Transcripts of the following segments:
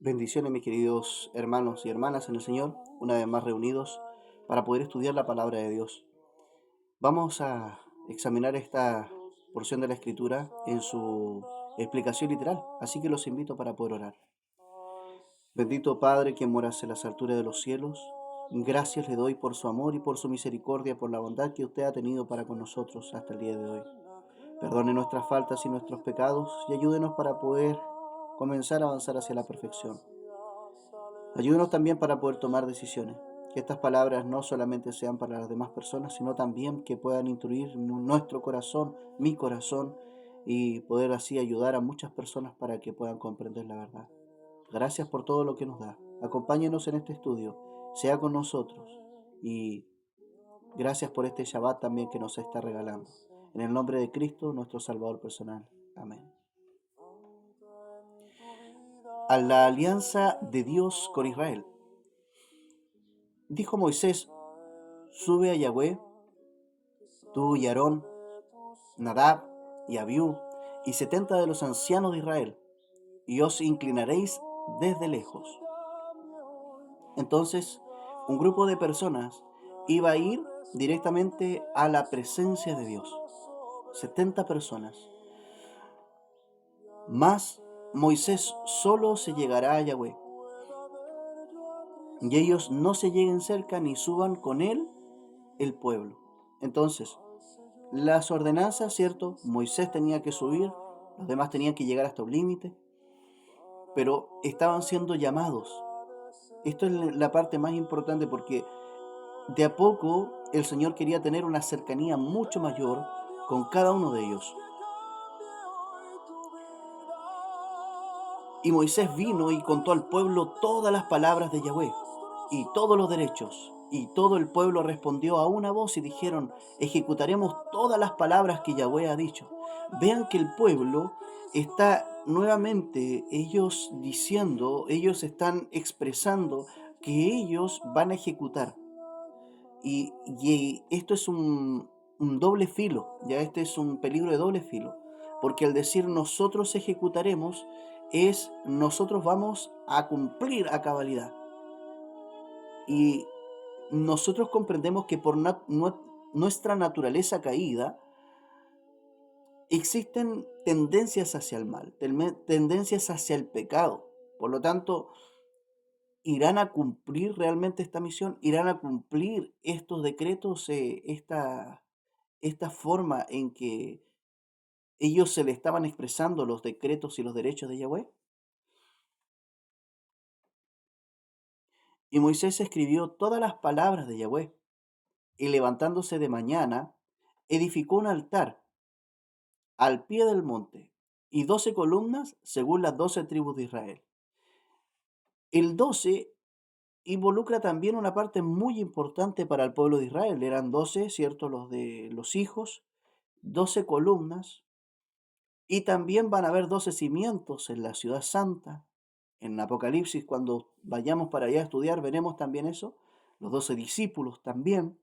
Bendiciones, mis queridos hermanos y hermanas en el Señor, una vez más reunidos para poder estudiar la palabra de Dios. Vamos a examinar esta porción de la Escritura en su explicación literal, así que los invito para poder orar. Bendito Padre que moras en las alturas de los cielos, gracias le doy por su amor y por su misericordia, por la bondad que usted ha tenido para con nosotros hasta el día de hoy. Perdone nuestras faltas y nuestros pecados y ayúdenos para poder comenzar a avanzar hacia la perfección. Ayúdanos también para poder tomar decisiones. Que estas palabras no solamente sean para las demás personas, sino también que puedan instruir nuestro corazón, mi corazón, y poder así ayudar a muchas personas para que puedan comprender la verdad. Gracias por todo lo que nos da. Acompáñenos en este estudio, sea con nosotros, y gracias por este Shabbat también que nos está regalando. En el nombre de Cristo, nuestro Salvador personal. Amén. A la alianza de Dios con Israel. Dijo Moisés: sube a Yahweh, tú y Aarón, Nadab y Abiú, y 70 de los ancianos de Israel, y os inclinaréis desde lejos. Entonces, un grupo de personas iba a ir directamente a la presencia de Dios. 70 personas. Mas Moisés solo se llegará a Yahweh, y ellos no se lleguen cerca ni suban con él el pueblo. Entonces, las ordenanzas, ¿cierto? Moisés tenía que subir, los demás tenían que llegar hasta un límite, pero estaban siendo llamados. Esto es la parte más importante porque de a poco el Señor quería tener una cercanía mucho mayor con cada uno de ellos. Y Moisés vino y contó al pueblo todas las palabras de Yahweh y todos los derechos. Y todo el pueblo respondió a una voz y dijeron: ejecutaremos todas las palabras que Yahweh ha dicho. Vean que el pueblo está nuevamente, ellos están expresando que ellos van a ejecutar. Y esto es un doble filo, ya este es un peligro de doble filo, porque al decir nosotros ejecutaremos, es nosotros vamos a cumplir a cabalidad. Y nosotros comprendemos que por nuestra naturaleza caída, existen tendencias hacia el mal, tendencias hacia el pecado. Por lo tanto, ¿irán a cumplir realmente esta misión? ¿Irán a cumplir estos decretos, esta forma en que ellos se le estaban expresando los decretos y los derechos de Yahweh? Y Moisés escribió todas las palabras de Yahweh, y levantándose de mañana, edificó un altar al pie del monte, y 12 columnas según las 12 tribus de Israel. El 12 involucra también una parte muy importante para el pueblo de Israel. Eran 12, ¿cierto? Los de los hijos, 12 columnas, y también van a haber 12 cimientos en la ciudad santa. En Apocalipsis, cuando vayamos para allá a estudiar, veremos también eso. Los 12 discípulos también.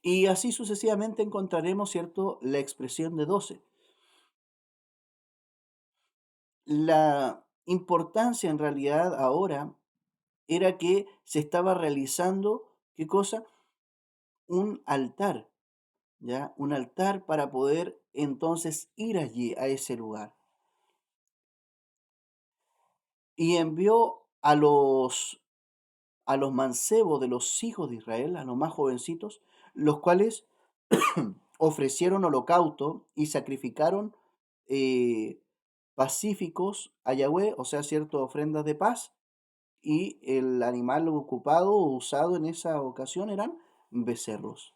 Y así sucesivamente encontraremos, ¿cierto?, la expresión de 12. La importancia en realidad ahora era que se estaba realizando, ¿qué cosa? Un altar, ¿ya? Un altar para poder entonces ir allí, a ese lugar. Y envió a los mancebos de los hijos de Israel, a los más jovencitos, los cuales ofrecieron holocausto y sacrificaron eh, pacíficos a Yahweh, o sea, ciertas ofrendas de paz, y el animal ocupado o usado en esa ocasión eran becerros.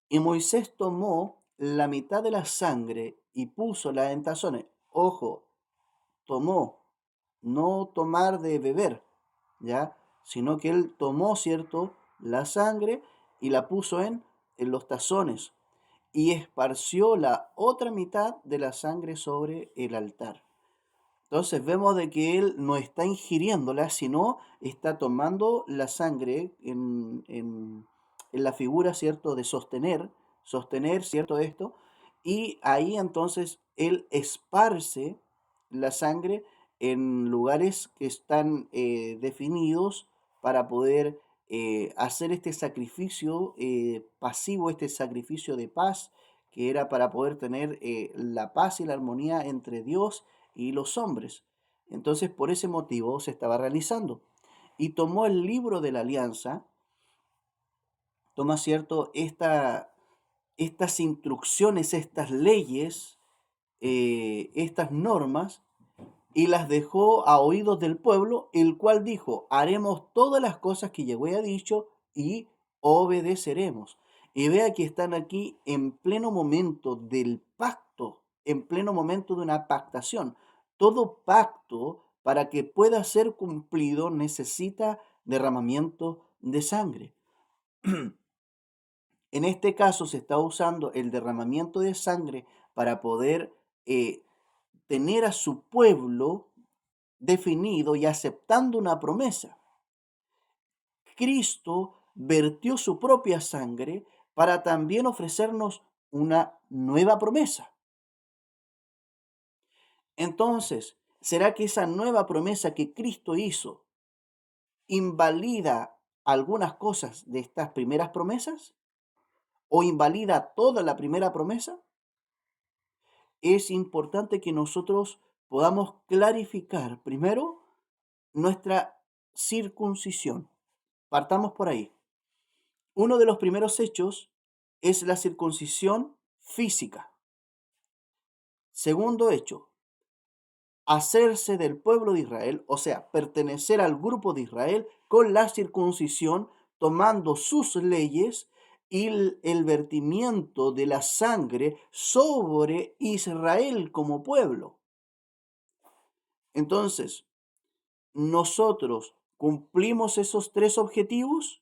Y Moisés tomó la mitad de la sangre y púsola en tazones. Ojo, tomó, no tomar de beber, ¿ya? Sino que él tomó, ¿cierto?, la sangre y la puso en los tazones y esparció la otra mitad de la sangre sobre el altar. Entonces vemos de que él no está ingiriéndola, sino está tomando la sangre en la figura, ¿cierto?, de sostener, ¿cierto?, esto, y ahí entonces él esparce la sangre en lugares que están definidos para poder hacer este sacrificio pasivo, este sacrificio de paz, que era para poder tener la paz y la armonía entre Dios y los hombres. Entonces, por ese motivo se estaba realizando. Y tomó el libro de la alianza, toma cierto, estas instrucciones, estas leyes, estas normas, y las dejó a oídos del pueblo, el cual dijo, haremos todas las cosas que Yahweh ha dicho y obedeceremos. Y vea que están aquí en pleno momento del pacto, en pleno momento de una pactación. Todo pacto, para que pueda ser cumplido, necesita derramamiento de sangre. En este caso se está usando el derramamiento de sangre para poder tener a su pueblo definido y aceptando una promesa. Cristo vertió su propia sangre para también ofrecernos una nueva promesa. Entonces, ¿será que esa nueva promesa que Cristo hizo invalida algunas cosas de estas primeras promesas? ¿O invalida toda la primera promesa? Es importante que nosotros podamos clarificar primero nuestra circuncisión. Partamos por ahí. Uno de los primeros hechos es la circuncisión física. Segundo hecho, hacerse del pueblo de Israel, o sea, pertenecer al grupo de Israel con la circuncisión, tomando sus leyes y el vertimiento de la sangre sobre Israel como pueblo. Entonces, nosotros cumplimos esos tres objetivos.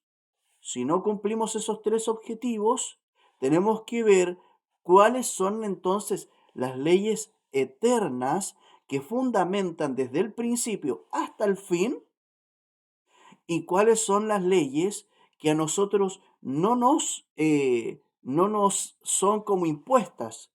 Si no cumplimos esos tres objetivos, tenemos que ver cuáles son entonces las leyes eternas que fundamentan desde el principio hasta el fin y cuáles son las leyes que a nosotros no nos son como impuestas,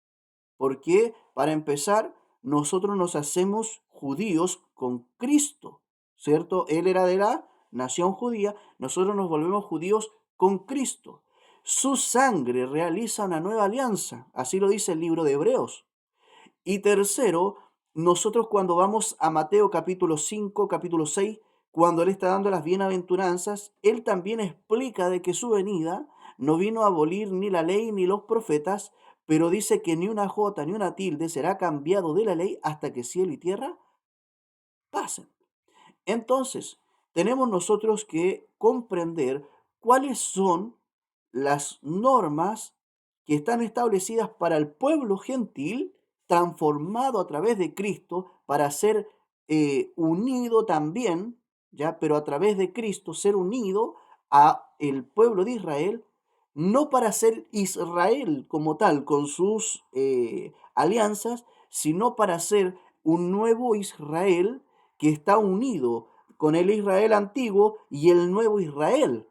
porque para empezar, nosotros nos hacemos judíos con Cristo, ¿cierto? Él era de la nación judía, nosotros nos volvemos judíos con Cristo. Su sangre realiza una nueva alianza, así lo dice el libro de Hebreos. Y tercero, nosotros cuando vamos a Mateo capítulo 5, capítulo 6, cuando Él está dando las bienaventuranzas, Él también explica de que su venida no vino a abolir ni la ley ni los profetas, pero dice que ni una jota ni una tilde será cambiado de la ley hasta que cielo y tierra pasen. Entonces, tenemos nosotros que comprender cuáles son las normas que están establecidas para el pueblo gentil, transformado a través de Cristo, para ser unido también, ya, pero a través de Cristo ser unido a el pueblo de Israel, no para ser Israel como tal, con sus alianzas, sino para ser un nuevo Israel que está unido con el Israel antiguo y el nuevo Israel,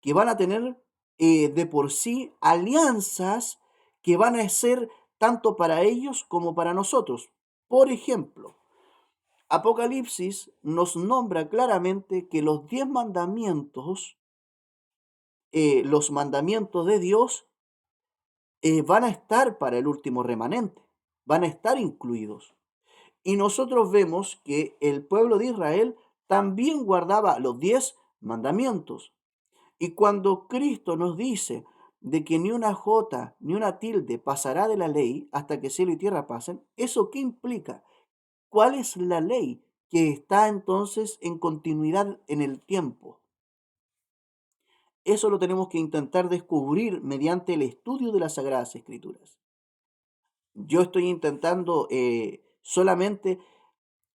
que van a tener de por sí alianzas que van a ser tanto para ellos como para nosotros. Por ejemplo, Apocalipsis nos nombra claramente que los 10 mandamientos, los mandamientos de Dios, van a estar para el último remanente, van a estar incluidos. Y nosotros vemos que el pueblo de Israel también guardaba los 10 mandamientos. Y cuando Cristo nos dice de que ni una jota ni una tilde pasará de la ley hasta que cielo y tierra pasen, ¿eso qué implica? ¿Cuál es la ley que está entonces en continuidad en el tiempo? Eso lo tenemos que intentar descubrir mediante el estudio de las Sagradas Escrituras. Yo estoy intentando solamente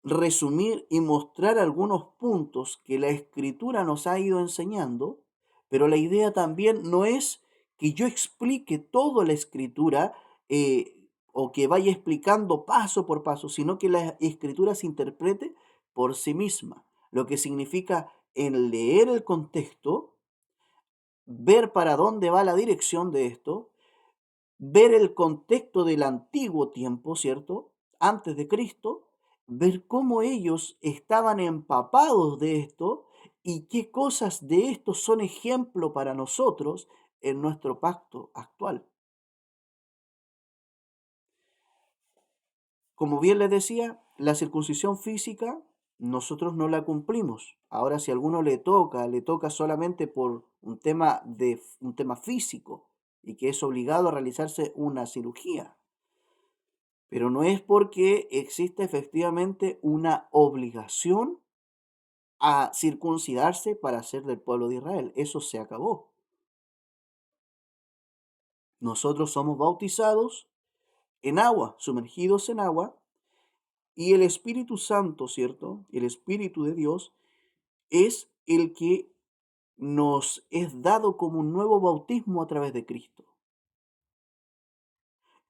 resumir y mostrar algunos puntos que la escritura nos ha ido enseñando, pero la idea también no es que yo explique toda la escritura o que vaya explicando paso por paso, sino que la escritura se interprete por sí misma, lo que significa en leer el contexto, ver para dónde va la dirección de esto, ver el contexto del antiguo tiempo, ¿cierto? Antes de Cristo, ver cómo ellos estaban empapados de esto y qué cosas de esto son ejemplo para nosotros en nuestro pacto actual. Como bien les decía, la circuncisión física nosotros no la cumplimos. Ahora, si a alguno le toca solamente por un tema físico y que es obligado a realizarse una cirugía. Pero no es porque existe efectivamente una obligación a circuncidarse para ser del pueblo de Israel. Eso se acabó. Nosotros somos bautizados en agua, sumergidos en agua, y el Espíritu Santo, ¿cierto? El Espíritu de Dios es el que nos es dado como un nuevo bautismo a través de Cristo.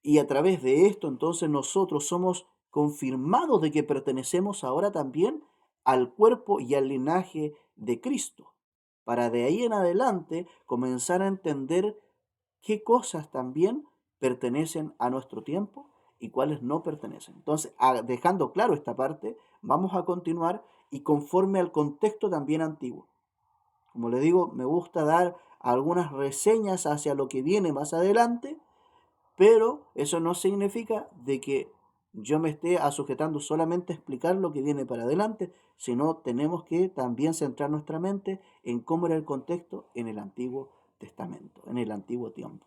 Y a través de esto, entonces nosotros somos confirmados de que pertenecemos ahora también al cuerpo y al linaje de Cristo, para de ahí en adelante comenzar a entender qué cosas también pertenecen a nuestro tiempo y cuáles no pertenecen. Entonces, dejando claro esta parte, vamos a continuar y conforme al contexto también antiguo. Como les digo, me gusta dar algunas reseñas hacia lo que viene más adelante, pero eso no significa de que yo me esté sujetando solamente a explicar lo que viene para adelante, sino tenemos que también centrar nuestra mente en cómo era el contexto en el Antiguo Testamento, en el antiguo tiempo.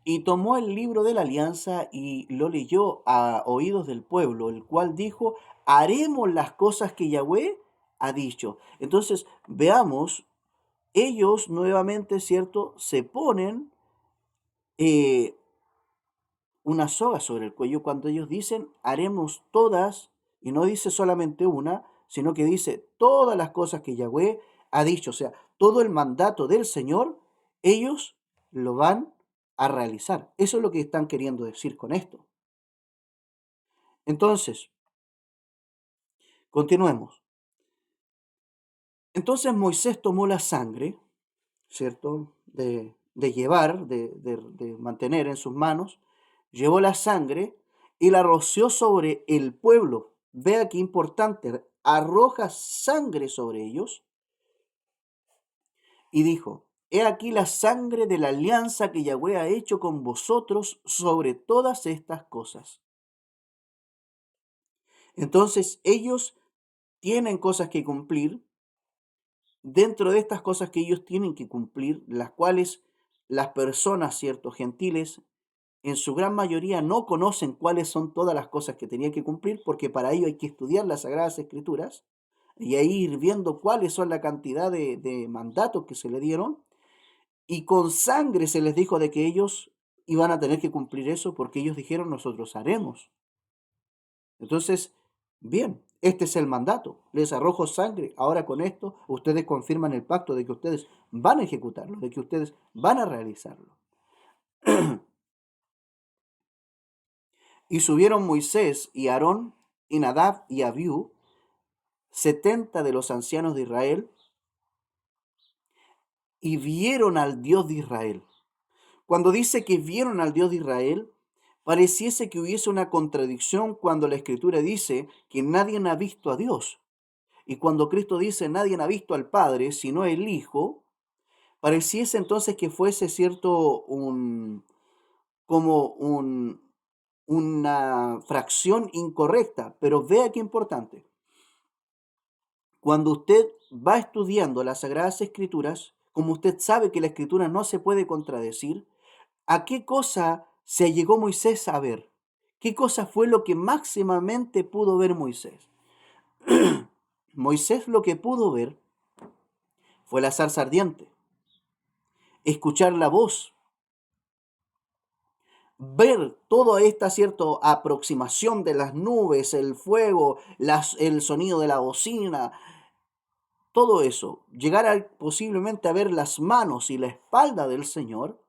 Y tomó el libro de la alianza y lo leyó a oídos del pueblo, el cual dijo, haremos las cosas que Yahweh ha dicho. Entonces, veamos, ellos nuevamente, ¿cierto?, se ponen eh, una soga sobre el cuello cuando ellos dicen, haremos todas, y no dice solamente una, sino que dice todas las cosas que Yahweh ha dicho, o sea, todo el mandato del Señor, ellos lo van a realizar. Eso es lo que están queriendo decir con esto. Entonces, continuemos. Entonces Moisés tomó la sangre, ¿cierto? De llevar, de mantener en sus manos, llevó la sangre y la roció sobre el pueblo. Vea qué importante, arroja sangre sobre ellos y dijo, he aquí la sangre de la alianza que Yahweh ha hecho con vosotros sobre todas estas cosas. Entonces ellos tienen cosas que cumplir. Dentro de estas cosas que ellos tienen que cumplir, las cuales las personas, ciertos gentiles, en su gran mayoría no conocen cuáles son todas las cosas que tenían que cumplir, porque para ello hay que estudiar las Sagradas Escrituras y ahí ir viendo cuáles son la cantidad de mandatos que se le dieron, y con sangre se les dijo de que ellos iban a tener que cumplir eso, porque ellos dijeron, nosotros haremos. Entonces, bien, este es el mandato. Les arrojo sangre. Ahora con esto ustedes confirman el pacto de que ustedes van a ejecutarlo, de que ustedes van a realizarlo. Y subieron Moisés y Aarón y Nadab y Abiú, 70 de los ancianos de Israel, y vieron al Dios de Israel. Cuando dice que vieron al Dios de Israel, pareciese que hubiese una contradicción cuando la Escritura dice que nadie ha visto a Dios. Y cuando Cristo dice nadie ha visto al Padre, sino el Hijo, pareciese entonces que fuese cierto como una fracción incorrecta. Pero vea qué importante. Cuando usted va estudiando las Sagradas Escrituras, como usted sabe que la Escritura no se puede contradecir, ¿a qué cosa se llegó Moisés a ver? ¿Qué cosa fue lo que máximamente pudo ver Moisés? Moisés lo que pudo ver fue la zarza ardiente, escuchar la voz, ver toda esta cierta aproximación de las nubes, el fuego, el sonido de la bocina, todo eso, llegar posiblemente a ver las manos y la espalda del Señor,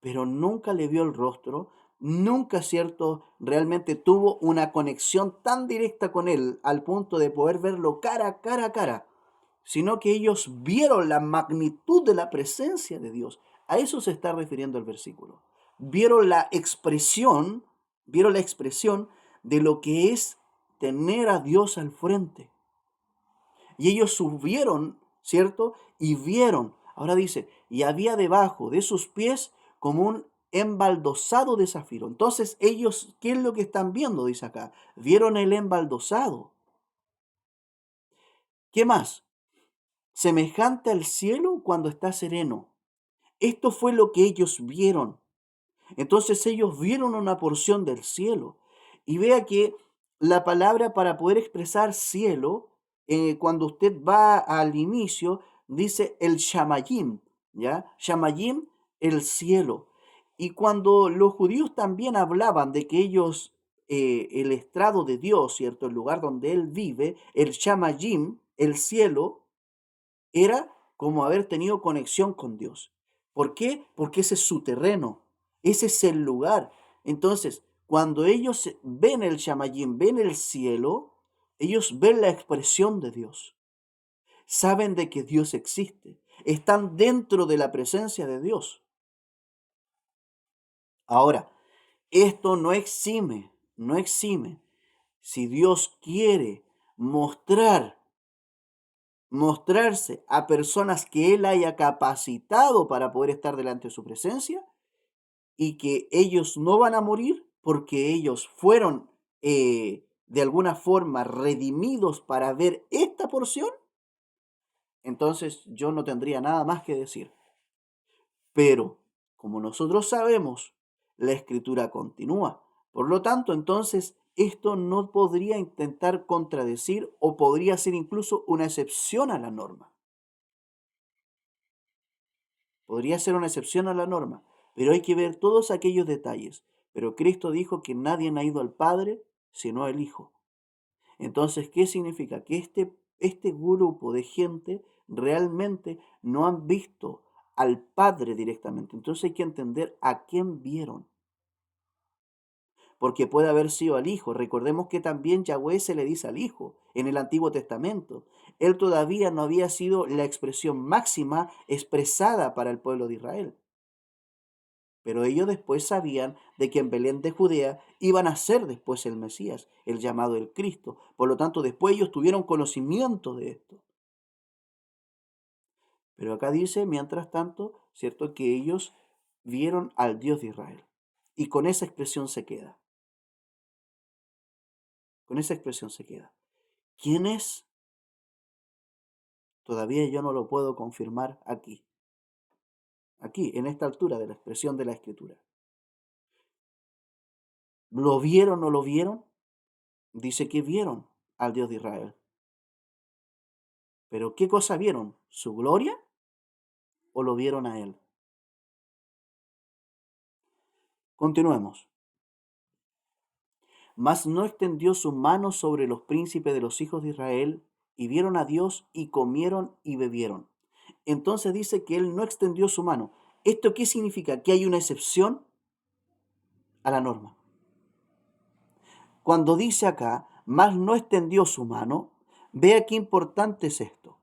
pero nunca le vio el rostro, nunca, cierto, realmente tuvo una conexión tan directa con Él al punto de poder verlo cara a cara, sino que ellos vieron la magnitud de la presencia de Dios. A eso se está refiriendo el versículo. Vieron la expresión de lo que es tener a Dios al frente. Y ellos subieron, ¿cierto? Y vieron, ahora dice, y había debajo de sus pies como un embaldosado de zafiro. Entonces ellos, ¿qué es lo que están viendo? Dice acá, vieron el embaldosado. ¿Qué más? Semejante al cielo cuando está sereno. Esto fue lo que ellos vieron. Entonces ellos vieron una porción del cielo. Y vea que la palabra para poder expresar cielo, cuando usted va al inicio, dice el Shamayim, ¿ya? Shamayim, el cielo. Y cuando los judíos también hablaban de que ellos, el estrado de Dios, ¿cierto? El lugar donde Él vive, el Shamayim, el cielo, era como haber tenido conexión con Dios. ¿Por qué? Porque ese es su terreno, ese es el lugar. Entonces, cuando ellos ven el Shamayim, ven el cielo, ellos ven la expresión de Dios. Saben de que Dios existe. Están dentro de la presencia de Dios. Ahora, esto no exime. Si Dios quiere mostrarse a personas que Él haya capacitado para poder estar delante de su presencia y que ellos no van a morir porque ellos fueron de alguna forma redimidos para ver esta porción, entonces yo no tendría nada más que decir. Pero, como nosotros sabemos, la escritura continúa. Por lo tanto, entonces, esto no podría intentar contradecir o podría ser incluso una excepción a la norma. Podría ser una excepción a la norma, pero hay que ver todos aquellos detalles. Pero Cristo dijo que nadie ha ido al Padre sino el Hijo. Entonces, ¿qué significa? Que este grupo de gente realmente no han visto al Padre directamente. Entonces hay que entender a quién vieron. Porque puede haber sido al Hijo. Recordemos que también Yahweh se le dice al Hijo en el Antiguo Testamento. Él todavía no había sido la expresión máxima expresada para el pueblo de Israel. Pero ellos después sabían de que en Belén de Judea iban a ser después el Mesías, el llamado el Cristo. Por lo tanto, después ellos tuvieron conocimiento de esto. Pero acá dice, mientras tanto, ¿cierto? Que ellos vieron al Dios de Israel. Y con esa expresión se queda. Con esa expresión se queda. ¿Quién es? Todavía yo no lo puedo confirmar aquí. Aquí, en esta altura de la expresión de la Escritura. ¿Lo vieron o no lo vieron? Dice que vieron al Dios de Israel. ¿Pero qué cosa vieron? ¿Su gloria o lo vieron a él? Continuemos. Mas no extendió su mano sobre los príncipes de los hijos de Israel, y vieron a Dios y comieron y bebieron. Entonces dice que él no extendió su mano. ¿Esto qué significa? Que hay una excepción a la norma. Cuando dice acá, mas no extendió su mano, vea qué importante es esto.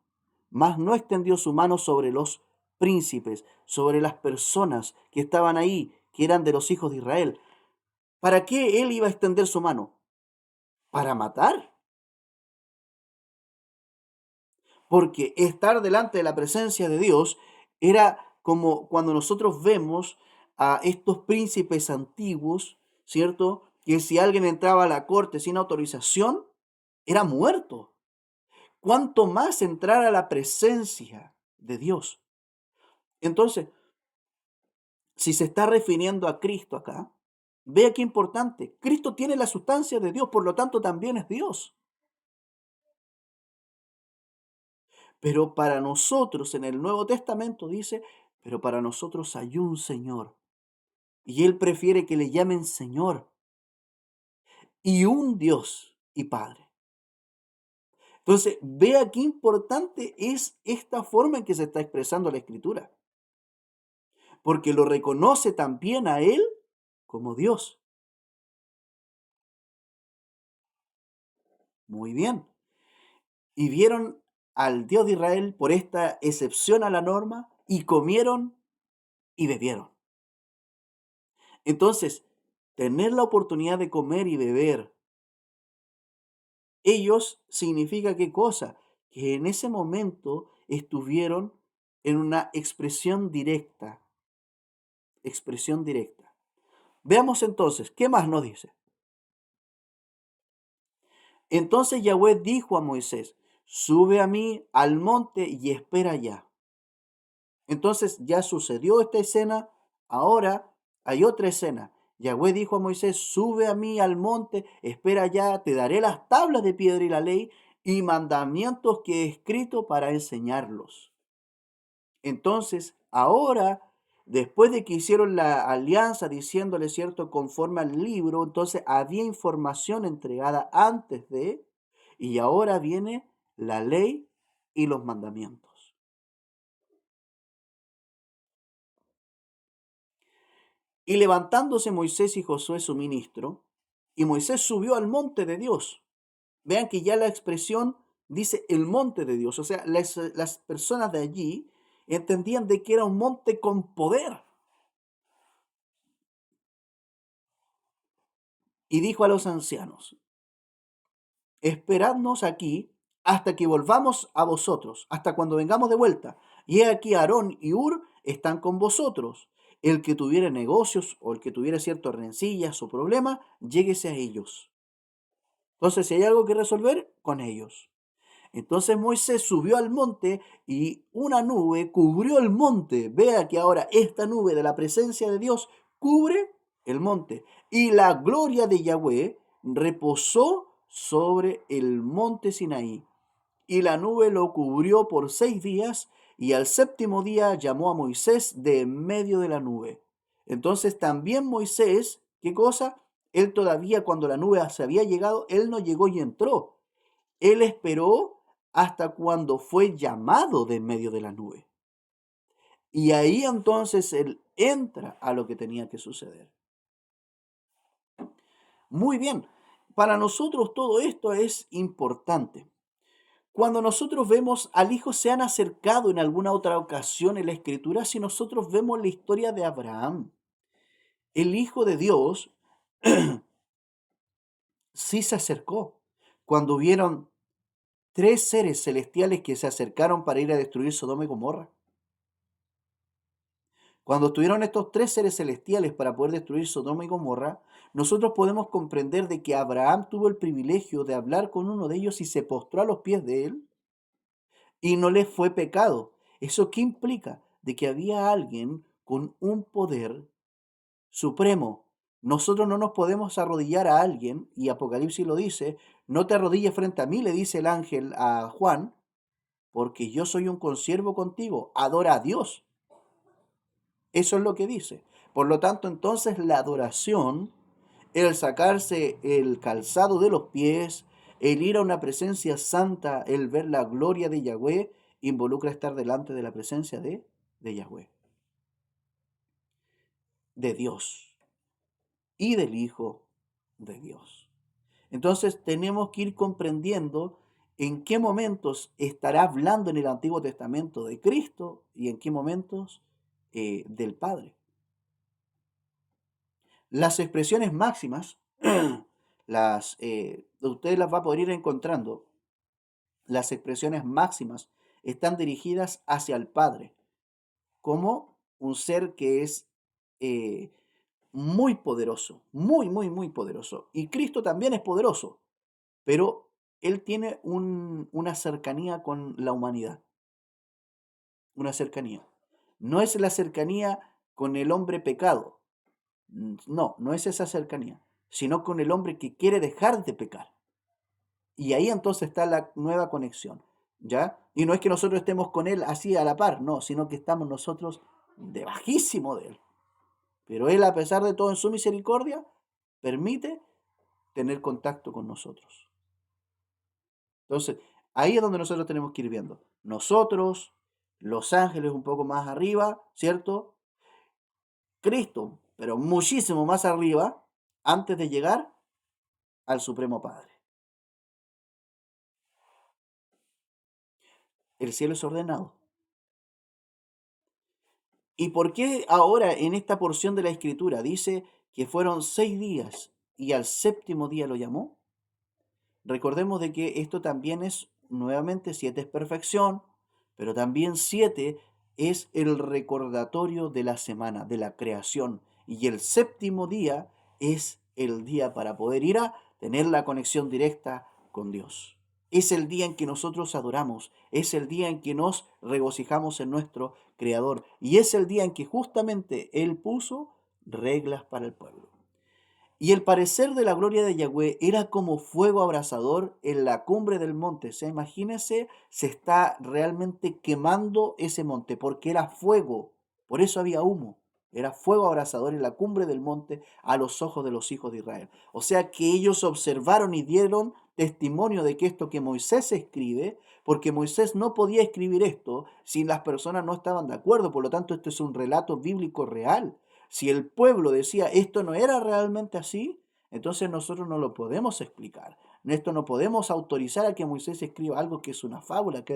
Mas no extendió su mano sobre los príncipes, sobre las personas que estaban ahí, que eran de los hijos de Israel. ¿Para qué él iba a extender su mano? ¿Para matar? Porque estar delante de la presencia de Dios era como cuando nosotros vemos a estos príncipes antiguos, ¿cierto? Que si alguien entraba a la corte sin autorización, era muerto. ¿Cuánto más entrar a la presencia de Dios? Entonces, si se está refiriendo a Cristo acá, vea qué importante. Cristo tiene la sustancia de Dios, por lo tanto también es Dios. Pero para nosotros, en el Nuevo Testamento dice, pero para nosotros hay un Señor. Y Él prefiere que le llamen Señor. Y un Dios y Padre. Entonces, vea qué importante es esta forma en que se está expresando la Escritura. Porque lo reconoce también a Él como Dios. Muy bien. Y vieron al Dios de Israel por esta excepción a la norma y comieron y bebieron. Entonces, tener la oportunidad de comer y beber Ellos significa qué cosa? Que en ese momento estuvieron en una expresión directa, expresión directa. Veamos entonces, ¿qué más nos dice? Entonces Yahweh dijo a Moisés, sube a mí al monte y espera allá. Entonces ya sucedió esta escena, ahora hay otra escena. Yahweh dijo a Moisés, sube a mí al monte, espera allá, te daré las tablas de piedra y la ley y mandamientos que he escrito para enseñarlos. Entonces, ahora, después de que hicieron la alianza diciéndole, cierto, conforme al libro, entonces había información entregada antes de, y ahora viene la ley y los mandamientos. Y levantándose Moisés y Josué su ministro, y Moisés subió al monte de Dios. Vean que ya la expresión dice el monte de Dios, o sea, las personas de allí entendían de que era un monte con poder. Y dijo a los ancianos, esperadnos aquí hasta que volvamos a vosotros, hasta cuando vengamos de vuelta. Y he aquí Aarón y Ur están con vosotros. El que tuviera negocios o el que tuviera ciertas rencillas o problemas, lléguese a ellos. Entonces, si hay algo que resolver, con ellos. Entonces Moisés subió al monte y una nube cubrió el monte. Vea que ahora esta nube de la presencia de Dios cubre el monte. Y la gloria de Yahweh reposó sobre el monte Sinaí. Y la nube lo cubrió por 6 días. Y al séptimo día llamó a Moisés de en medio de la nube. Entonces también Moisés, ¿qué cosa? Él todavía cuando la nube se había llegado, él no llegó y entró. Él esperó hasta cuando fue llamado de en medio de la nube. Y ahí entonces él entra a lo que tenía que suceder. Muy bien, para nosotros todo esto es importante. Cuando nosotros vemos al Hijo se han acercado en alguna otra ocasión en la Escritura, si nosotros vemos la historia de Abraham, el Hijo de Dios sí se acercó. Cuando vieron 3 seres celestiales que se acercaron para ir a destruir Sodoma y Gomorra. Cuando estuvieron estos 3 seres celestiales para poder destruir Sodoma y Gomorra, nosotros podemos comprender de que Abraham tuvo el privilegio de hablar con uno de ellos y se postró a los pies de él y no le fue pecado. ¿Eso qué implica? De que había alguien con un poder supremo. Nosotros no nos podemos arrodillar a alguien, y Apocalipsis lo dice, no te arrodilles frente a mí, le dice el ángel a Juan, porque yo soy un consiervo contigo, adora a Dios. Eso es lo que dice. Por lo tanto, entonces la adoración, el sacarse el calzado de los pies, el ir a una presencia santa, el ver la gloria de Yahweh, involucra estar delante de la presencia de Yahweh, de Dios y del Hijo de Dios. Entonces tenemos que ir comprendiendo en qué momentos estará hablando en el Antiguo Testamento de Cristo y en qué momentos del Padre. Las expresiones máximas, ustedes las va a poder ir encontrando. Las expresiones máximas están dirigidas hacia el Padre, como un ser que es eh, muy poderoso, muy, muy, muy poderoso. Y Cristo también es poderoso, pero Él tiene una cercanía con la humanidad, una cercanía. No es la cercanía con el hombre pecado, no, no es esa cercanía, sino con el hombre que quiere dejar de pecar. Y ahí entonces está la nueva conexión, ¿ya? Y no es que nosotros estemos con Él así a la par, no, sino que estamos nosotros debajísimo de Él. Pero Él, a pesar de todo en su misericordia, permite tener contacto con nosotros. Entonces, ahí es donde nosotros tenemos que ir viendo. Nosotros, los ángeles un poco más arriba, ¿cierto? Cristo, pero muchísimo más arriba, antes de llegar al Supremo Padre. El cielo es ordenado. ¿Y por qué ahora en esta porción de la Escritura dice que fueron 6 días y al séptimo día lo llamó? Recordemos de que esto también es, nuevamente, 7 es perfección, pero también 7 es el recordatorio de la semana, de la creación. Y el séptimo día es el día para poder ir a tener la conexión directa con Dios. Es el día en que nosotros adoramos, es el día en que nos regocijamos en nuestro Creador y es el día en que justamente Él puso reglas para el pueblo. Y el parecer de la gloria de Yahweh era como fuego abrasador en la cumbre del monte. O sea, imagínense, se está realmente quemando ese monte, porque era fuego, por eso había humo. Era fuego abrasador en la cumbre del monte a los ojos de los hijos de Israel. O sea que ellos observaron y dieron testimonio de que esto que Moisés escribe, porque Moisés no podía escribir esto si las personas no estaban de acuerdo. Por lo tanto, esto es un relato bíblico real. Si el pueblo decía esto no era realmente así, entonces nosotros no lo podemos explicar. Esto no podemos autorizar a que Moisés escriba algo que es una fábula, que